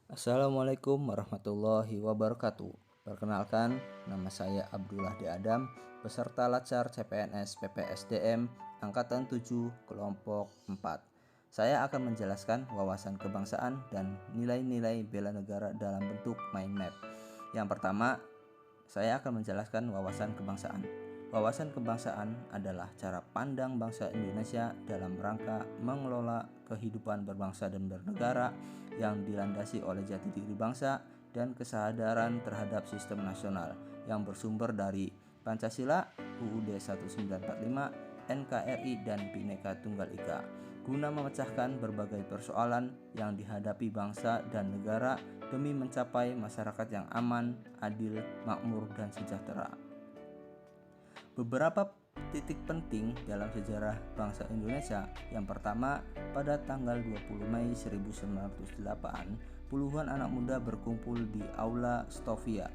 Assalamualaikum warahmatullahi wabarakatuh. Perkenalkan, nama saya Abdullah D. Adam, peserta Latsar CPNS PPSDM Angkatan 7 Kelompok 4. Saya akan menjelaskan wawasan kebangsaan dan nilai-nilai bela negara dalam bentuk mind map. Yang pertama, saya akan menjelaskan wawasan kebangsaan. Wawasan kebangsaan adalah cara pandang bangsa Indonesia dalam rangka mengelola kehidupan berbangsa dan bernegara yang dilandasi oleh jati diri bangsa dan kesadaran terhadap sistem nasional yang bersumber dari Pancasila, UUD 1945, NKRI, dan Bhinneka Tunggal Ika, guna memecahkan berbagai persoalan yang dihadapi bangsa dan negara demi mencapai masyarakat yang aman, adil, makmur, dan sejahtera. Beberapa titik penting dalam sejarah bangsa Indonesia. Yang pertama, pada tanggal 20 Mei 1908, puluhan anak muda berkumpul di Aula Stovia.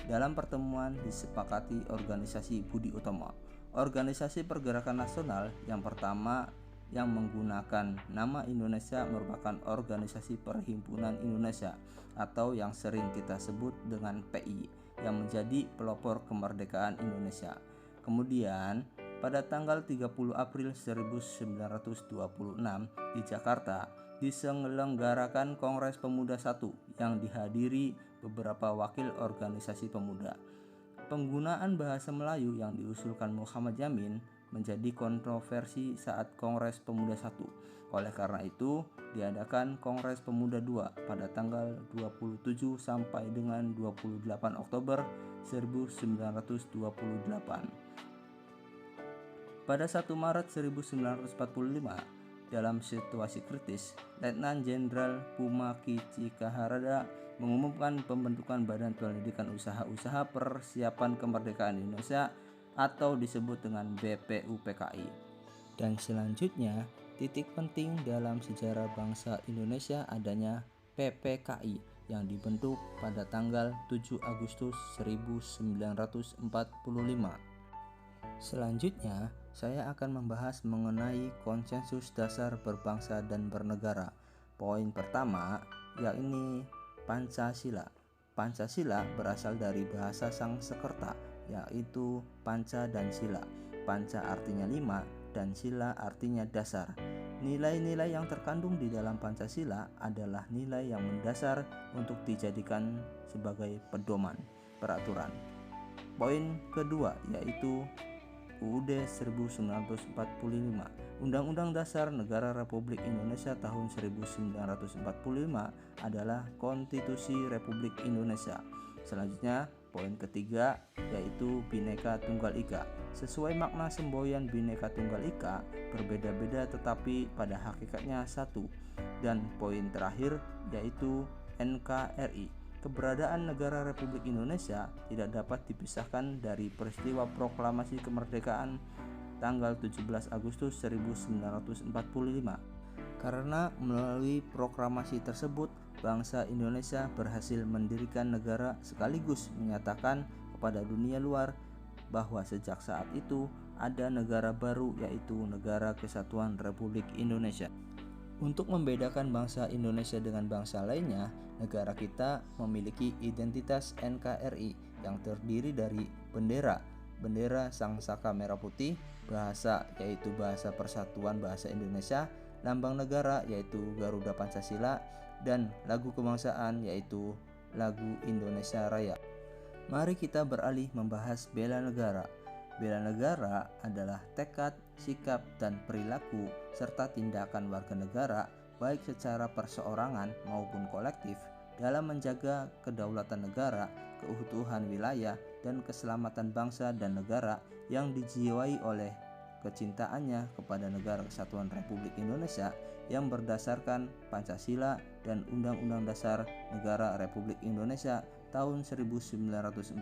Dalam pertemuan disepakati organisasi Budi Utomo, organisasi pergerakan nasional yang pertama yang menggunakan nama Indonesia merupakan Organisasi Perhimpunan Indonesia atau yang sering kita sebut dengan PI, yang menjadi pelopor kemerdekaan Indonesia. Kemudian, pada tanggal 30 April 1926 di Jakarta diselenggarakan Kongres Pemuda I yang dihadiri beberapa wakil organisasi pemuda. Penggunaan bahasa Melayu yang diusulkan Muhammad Yamin menjadi kontroversi saat Kongres Pemuda I. Oleh karena itu, diadakan Kongres Pemuda II pada tanggal 27 sampai dengan 28 Oktober 1928. Pada 1 Maret 1945, dalam situasi kritis, Letnan Jenderal Pumaki Cikaharada mengumumkan pembentukan Badan Pendidikan Usaha-Usaha Persiapan Kemerdekaan Indonesia atau disebut dengan BPUPKI. Dan selanjutnya, titik penting dalam sejarah bangsa Indonesia adanya PPKI yang dibentuk pada tanggal 7 Agustus 1945. Selanjutnya, saya akan membahas mengenai konsensus dasar berbangsa dan bernegara. Poin pertama, yakni Pancasila. Pancasila berasal dari bahasa Sanskerta, yaitu panca dan sila. Panca artinya 5 dan sila artinya dasar. Nilai-nilai yang terkandung di dalam Pancasila adalah nilai yang mendasar untuk dijadikan sebagai pedoman peraturan. Poin kedua yaitu UUD 1945, Undang-Undang Dasar Negara Republik Indonesia tahun 1945 adalah Konstitusi Republik Indonesia. Selanjutnya, poin ketiga yaitu Bhinneka Tunggal Ika. Sesuai makna semboyan Bhinneka Tunggal Ika berbeda-beda tetapi pada hakikatnya satu. Dan poin terakhir yaitu NKRI. Keberadaan negara Republik Indonesia tidak dapat dipisahkan dari peristiwa proklamasi kemerdekaan tanggal 17 Agustus 1945. Karena melalui proklamasi tersebut, bangsa Indonesia berhasil mendirikan negara sekaligus menyatakan kepada dunia luar bahwa sejak saat itu ada negara baru yaitu Negara Kesatuan Republik Indonesia. Untuk membedakan bangsa Indonesia dengan bangsa lainnya, negara kita memiliki identitas NKRI yang terdiri dari bendera Sang Saka Merah Putih, bahasa yaitu Bahasa Persatuan Bahasa Indonesia, lambang negara yaitu Garuda Pancasila, dan lagu kebangsaan yaitu lagu Indonesia Raya. Mari kita beralih membahas bela negara. Bela negara adalah tekad, sikap, dan perilaku serta tindakan warga negara baik secara perseorangan maupun kolektif dalam menjaga kedaulatan negara, keutuhan wilayah, dan keselamatan bangsa dan negara yang dijiwai oleh kecintaannya kepada Negara Kesatuan Republik Indonesia yang berdasarkan Pancasila dan Undang-Undang Dasar Negara Republik Indonesia tahun 1945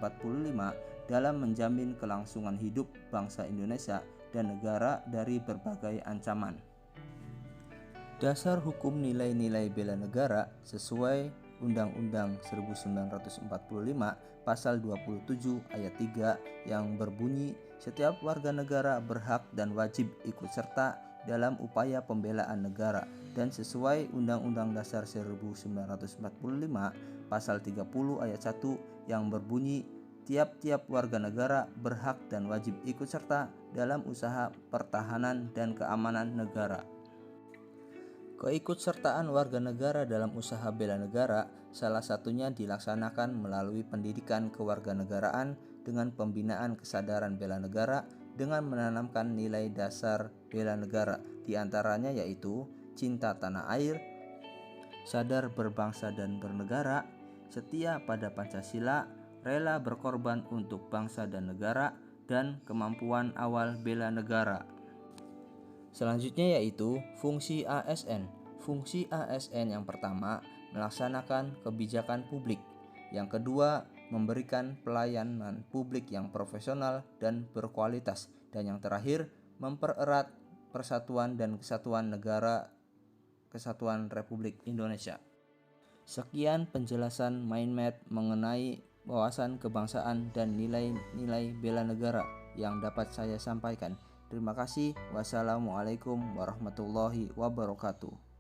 dalam menjamin kelangsungan hidup bangsa Indonesia dan negara dari berbagai ancaman. Dasar hukum nilai-nilai bela negara sesuai Undang-Undang 1945 Pasal 27 Ayat 3 yang berbunyi, setiap warga negara berhak dan wajib ikut serta dalam upaya pembelaan negara dan sesuai Undang-Undang Dasar 1945 pasal 30 ayat 1 yang berbunyi tiap-tiap warga negara berhak dan wajib ikut serta dalam usaha pertahanan dan keamanan negara. Keikutsertaan warga negara dalam usaha bela negara salah satunya dilaksanakan melalui pendidikan kewarganegaraan dengan pembinaan kesadaran bela negara dengan menanamkan nilai dasar bela negara, diantaranya yaitu cinta tanah air, sadar berbangsa dan bernegara, setia pada Pancasila, rela berkorban untuk bangsa dan negara, dan kemampuan awal bela negara. Selanjutnya yaitu fungsi ASN. Fungsi ASN yang pertama melaksanakan kebijakan publik. Yang kedua memberikan pelayanan publik yang profesional dan berkualitas. Dan yang terakhir mempererat persatuan dan kesatuan negara Kesatuan Republik Indonesia. Sekian penjelasan Mindmap mengenai wawasan kebangsaan dan nilai-nilai bela negara yang dapat saya sampaikan. Terima kasih. Wassalamualaikum warahmatullahi wabarakatuh.